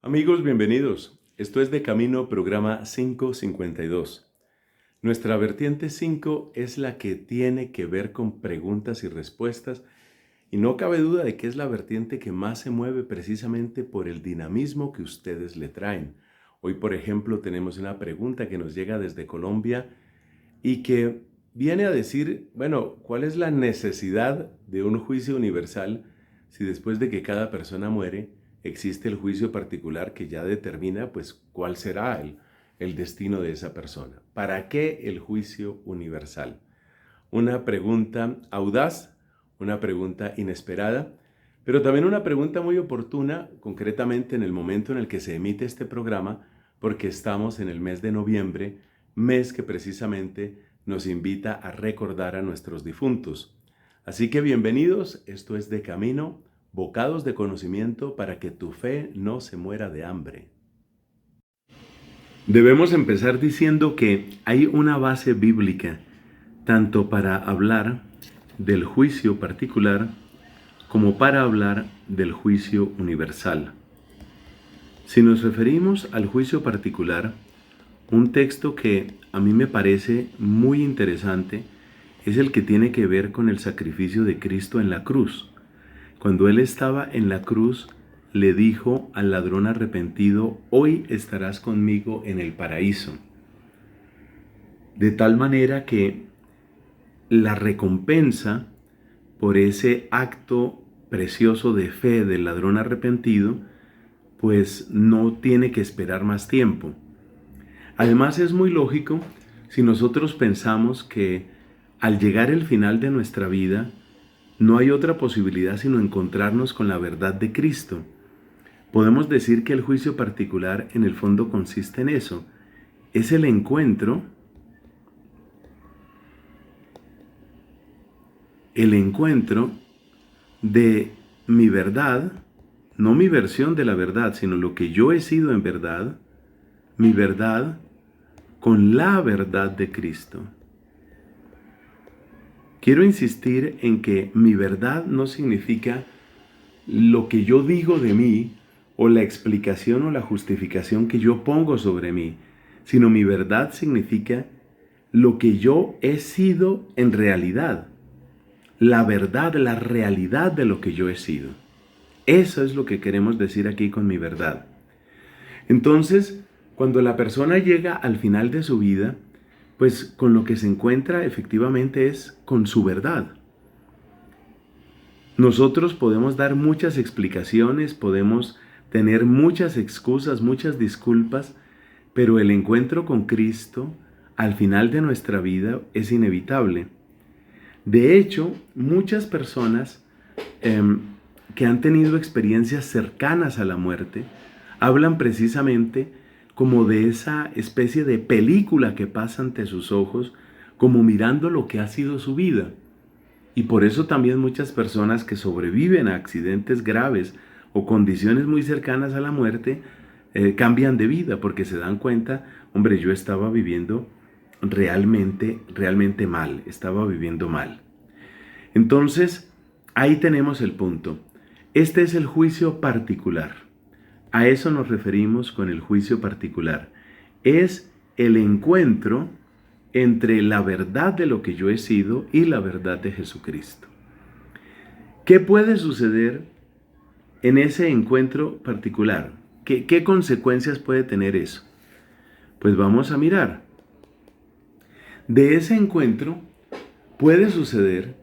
Amigos, bienvenidos. Esto es De Camino, programa 552. Nuestra vertiente 5 es la que tiene que ver con preguntas y respuestas, y no cabe duda de que es la vertiente que más se mueve precisamente por el dinamismo que ustedes le traen. Hoy, por ejemplo, tenemos una pregunta que nos llega desde Colombia y que viene a decir, bueno, ¿cuál es la necesidad de un juicio universal si después de que cada persona muere existe el juicio particular que ya determina pues cuál será el destino de esa persona? ¿Para qué el juicio universal? Una pregunta audaz, una pregunta inesperada, pero también una pregunta muy oportuna, concretamente en el momento en el que se emite este programa, porque estamos en el mes de noviembre, mes que precisamente nos invita a recordar a nuestros difuntos. Así que bienvenidos, esto es De Camino, bocados de conocimiento para que tu fe no se muera de hambre. Debemos empezar diciendo que hay una base bíblica, tanto para hablar del juicio particular como para hablar del juicio universal. Si nos referimos al juicio particular, un texto que a mí me parece muy interesante es el que tiene que ver con el sacrificio de Cristo en la cruz. Cuando Él estaba en la cruz, le dijo al ladrón arrepentido, hoy estarás conmigo en el paraíso. De tal manera que la recompensa por ese acto precioso de fe del ladrón arrepentido, pues no tiene que esperar más tiempo. Además es muy lógico si nosotros pensamos que al llegar el final de nuestra vida, no hay otra posibilidad sino encontrarnos con la verdad de Cristo. Podemos decir que el juicio particular en el fondo consiste en eso. Es el encuentro de mi verdad, no mi versión de la verdad, sino lo que yo he sido en verdad, mi verdad con la verdad de Cristo. Quiero insistir en que mi verdad no significa lo que yo digo de mí o la explicación o la justificación que yo pongo sobre mí, sino mi verdad significa lo que yo he sido en realidad, la verdad, la realidad de lo que yo he sido. Eso es lo que queremos decir aquí con mi verdad. Entonces, cuando la persona llega al final de su vida, pues con lo que se encuentra efectivamente es con su verdad. Nosotros podemos dar muchas explicaciones, podemos tener muchas excusas, muchas disculpas, pero el encuentro con Cristo al final de nuestra vida es inevitable. De hecho, muchas personas que han tenido experiencias cercanas a la muerte hablan precisamente como de esa especie de película que pasa ante sus ojos, como mirando lo que ha sido su vida. Y por eso también muchas personas que sobreviven a accidentes graves o condiciones muy cercanas a la muerte cambian de vida porque se dan cuenta, hombre, yo estaba viviendo realmente mal, estaba viviendo mal. Entonces, ahí tenemos el punto. Este es el juicio particular. A eso nos referimos con el juicio particular. Es el encuentro entre la verdad de lo que yo he sido y la verdad de Jesucristo. ¿Qué puede suceder en ese encuentro particular? ¿Qué consecuencias puede tener eso? Pues vamos a mirar. De ese encuentro puede suceder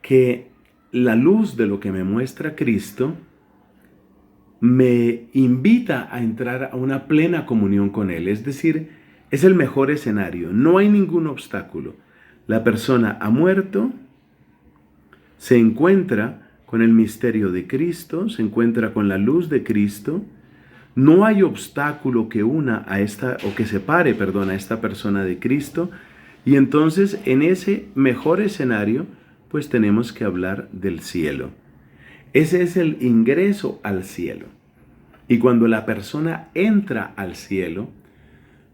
que la luz de lo que me muestra Cristo me invita a entrar a una plena comunión con Él. Es decir, es el mejor escenario. No hay ningún obstáculo. La persona ha muerto, se encuentra con el misterio de Cristo, se encuentra con la luz de Cristo. No hay obstáculo que una a esta, o que separe, a esta persona de Cristo. Y entonces, en ese mejor escenario, pues tenemos que hablar del cielo. Ese es el ingreso al cielo. Y cuando la persona entra al cielo,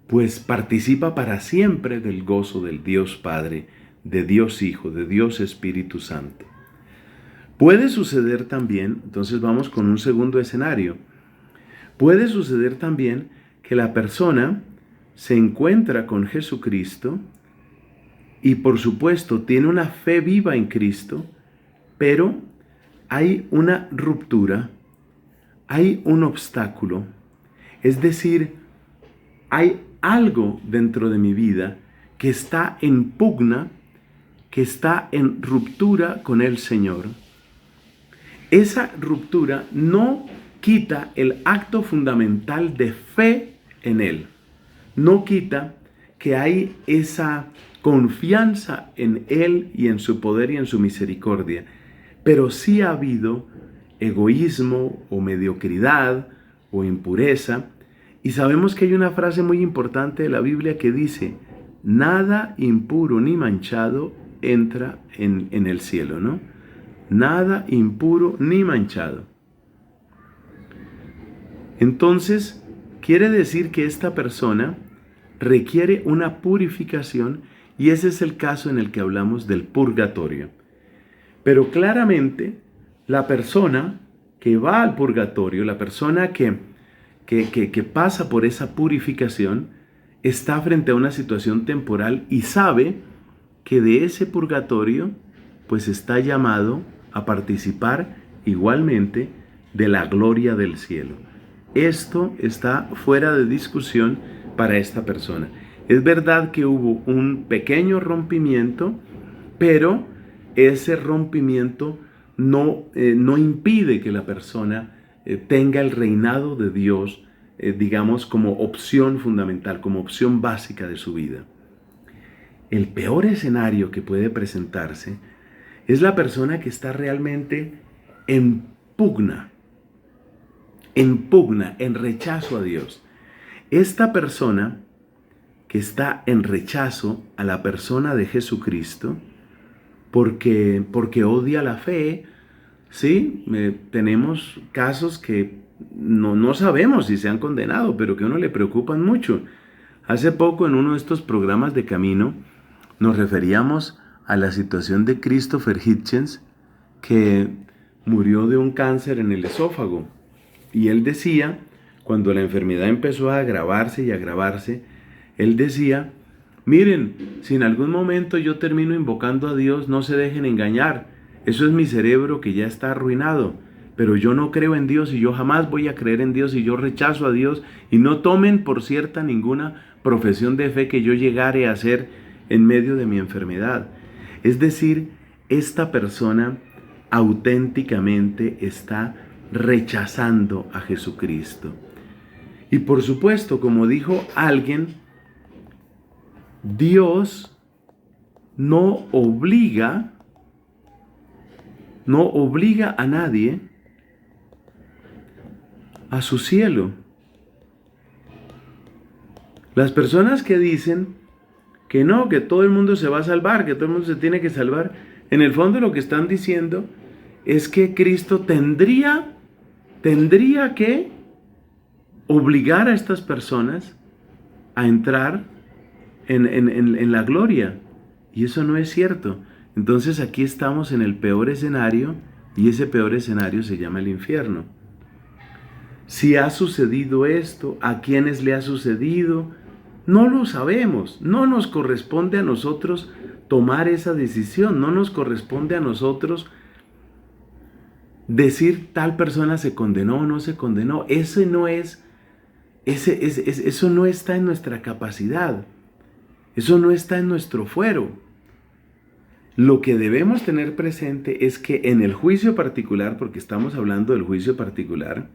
pues participa para siempre del gozo del Dios Padre, de Dios Hijo, de Dios Espíritu Santo. Puede suceder también, entonces vamos con un segundo escenario. Puede suceder también que la persona se encuentra con Jesucristo y por supuesto tiene una fe viva en Cristo, pero hay una ruptura, hay un obstáculo, es decir, hay algo dentro de mi vida que está en pugna, que está en ruptura con el Señor. Esa ruptura no quita el acto fundamental de fe en Él. No quita que hay esa confianza en Él y en su poder y en su misericordia. Pero sí ha habido egoísmo o mediocridad o impureza. Y sabemos que hay una frase muy importante de la Biblia que dice, nada impuro ni manchado entra en el cielo, ¿no? Nada impuro ni manchado. Entonces, quiere decir que esta persona requiere una purificación y ese es el caso en el que hablamos del purgatorio. Pero claramente, la persona que va al purgatorio, la persona que pasa por esa purificación, está frente a una situación temporal y sabe que de ese purgatorio, pues está llamado a participar igualmente de la gloria del cielo. Esto está fuera de discusión para esta persona. Es verdad que hubo un pequeño rompimiento, pero ese rompimiento no impide que la persona tenga el reinado de Dios, digamos, como opción fundamental, como opción básica de su vida. El peor escenario que puede presentarse es la persona que está realmente en pugna, en rechazo a Dios. Esta persona que está en rechazo a la persona de Jesucristo, porque odia la fe, ¿sí? Tenemos casos que no sabemos si se han condenado, pero que a uno le preocupan mucho. Hace poco en uno de estos programas de Camino nos referíamos a la situación de Christopher Hitchens, que murió de un cáncer en el esófago. Y él decía, cuando la enfermedad empezó a agravarse y agravarse, él decía, miren, si en algún momento yo termino invocando a Dios, no se dejen engañar. Eso es mi cerebro que ya está arruinado. Pero yo no creo en Dios y yo jamás voy a creer en Dios y yo rechazo a Dios. Y no tomen por cierta ninguna profesión de fe que yo llegare a hacer en medio de mi enfermedad. Es decir, esta persona auténticamente está rechazando a Jesucristo. Y por supuesto, como dijo alguien, Dios no obliga a nadie a su cielo. Las personas que dicen que no, que todo el mundo se va a salvar, que todo el mundo se tiene que salvar, en el fondo lo que están diciendo es que Cristo tendría que obligar a estas personas a entrar en la gloria. Y eso no es cierto. Entonces aquí estamos en el peor escenario y ese peor escenario se llama el infierno. Si ha sucedido esto, ¿a quiénes le ha sucedido? No lo sabemos. No nos corresponde a nosotros tomar esa decisión. No nos corresponde a nosotros decir tal persona se condenó o no se condenó. Eso no está en nuestra capacidad. Eso no está en nuestro fuero. Lo que debemos tener presente es que en el juicio particular, porque estamos hablando del juicio particular,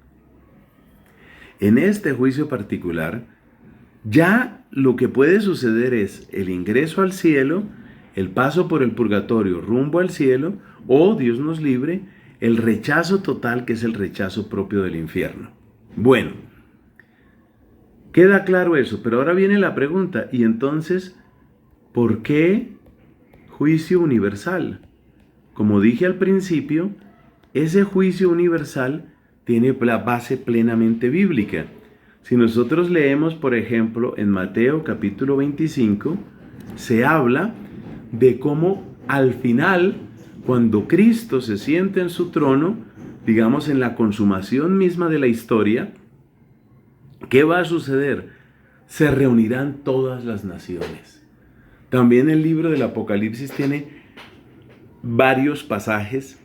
en este juicio particular, ya lo que puede suceder es el ingreso al cielo, el paso por el purgatorio rumbo al cielo, o, Dios nos libre, el rechazo total, que es el rechazo propio del infierno. Bueno, queda claro eso, pero ahora viene la pregunta, y entonces, ¿por qué juicio universal? Como dije al principio, ese juicio universal tiene la base plenamente bíblica. Si nosotros leemos, por ejemplo, en Mateo capítulo 25, se habla de cómo al final, cuando Cristo se siente en su trono, digamos en la consumación misma de la historia, ¿Qué va a suceder? Se reunirán todas las naciones. También el libro del Apocalipsis tiene varios pasajes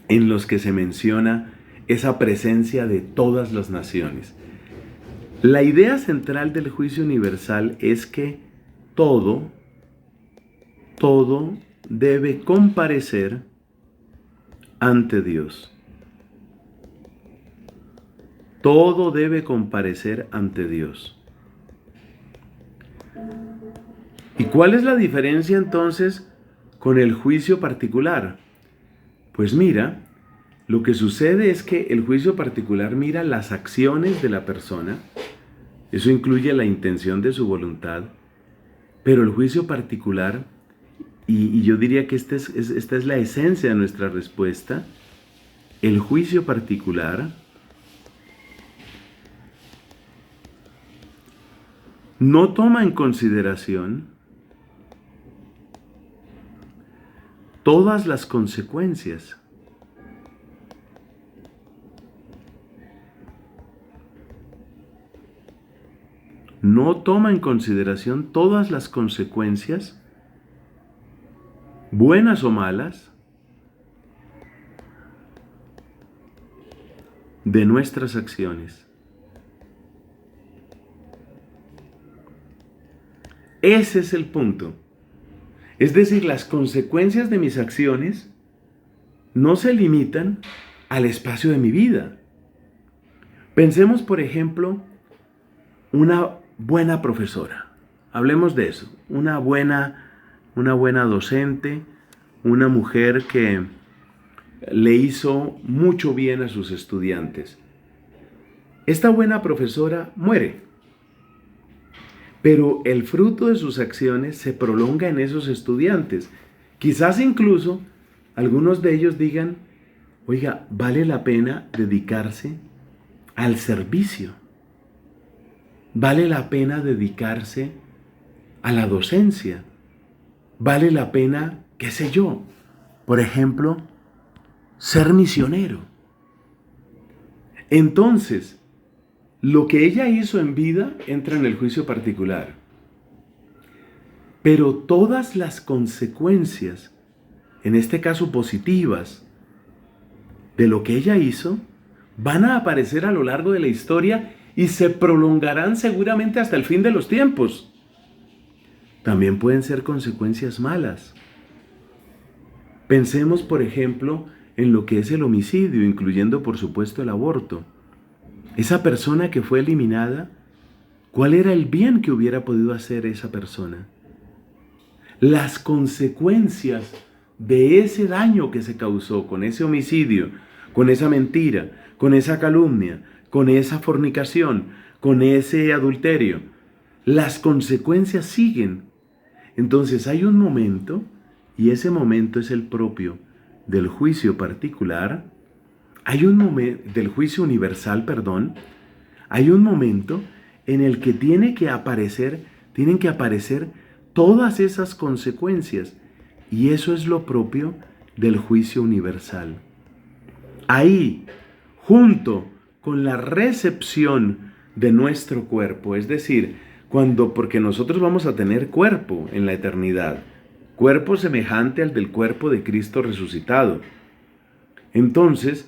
en los que se menciona esa presencia de todas las naciones. La idea central del juicio universal es que todo debe comparecer ante Dios. Todo debe comparecer ante Dios. ¿Y cuál es la diferencia entonces con el juicio particular? Pues mira, lo que sucede es que el juicio particular mira las acciones de la persona, eso incluye la intención de su voluntad, pero el juicio particular, y yo diría que esta es la esencia de nuestra respuesta, el juicio particular no toma en consideración todas las consecuencias. No toma en consideración todas las consecuencias, buenas o malas, de nuestras acciones. Ese es el punto. Es decir, las consecuencias de mis acciones no se limitan al espacio de mi vida. Pensemos, por ejemplo, una buena profesora. Hablemos de eso. Una buena docente, una mujer que le hizo mucho bien a sus estudiantes. Esta buena profesora muere, pero el fruto de sus acciones se prolonga en esos estudiantes. Quizás incluso algunos de ellos digan, oiga, vale la pena dedicarse al servicio. Vale la pena dedicarse a la docencia. Vale la pena, qué sé yo, por ejemplo, ser misionero. Entonces, lo que ella hizo en vida entra en el juicio particular. Pero todas las consecuencias, en este caso positivas, de lo que ella hizo, van a aparecer a lo largo de la historia y se prolongarán seguramente hasta el fin de los tiempos. También pueden ser consecuencias malas. Pensemos, por ejemplo, en lo que es el homicidio, incluyendo, por supuesto, el aborto. Esa persona que fue eliminada, ¿cuál era el bien que hubiera podido hacer esa persona? Las consecuencias de ese daño que se causó con ese homicidio, con esa mentira, con esa calumnia, con esa fornicación, con ese adulterio, las consecuencias siguen. Entonces hay un momento, y ese momento es el propio del juicio particular, hay un momento del juicio universal, hay un momento en el que tienen que aparecer todas esas consecuencias, y eso es lo propio del juicio universal. Ahí, junto con la recepción de nuestro cuerpo, es decir, porque nosotros vamos a tener cuerpo en la eternidad, cuerpo semejante al del cuerpo de Cristo resucitado. Entonces,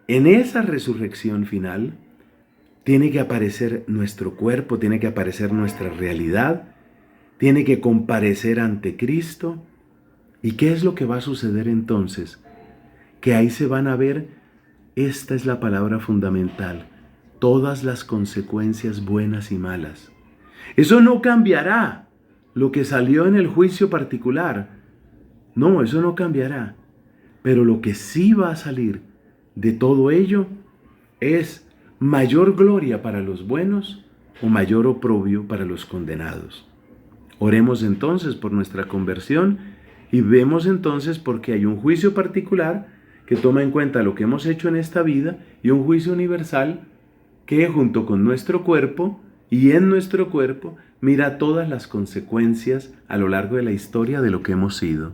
en esa resurrección final, tiene que aparecer nuestro cuerpo, tiene que aparecer nuestra realidad, tiene que comparecer ante Cristo. ¿Y qué es lo que va a suceder entonces? Que ahí se van a ver, esta es la palabra fundamental, todas las consecuencias buenas y malas. Eso no cambiará lo que salió en el juicio particular. No, eso no cambiará. Pero lo que sí va a salir de todo ello es mayor gloria para los buenos o mayor oprobio para los condenados. Oremos entonces por nuestra conversión y vemos entonces por qué hay un juicio particular que toma en cuenta lo que hemos hecho en esta vida y un juicio universal que junto con nuestro cuerpo y en nuestro cuerpo mira todas las consecuencias a lo largo de la historia de lo que hemos sido.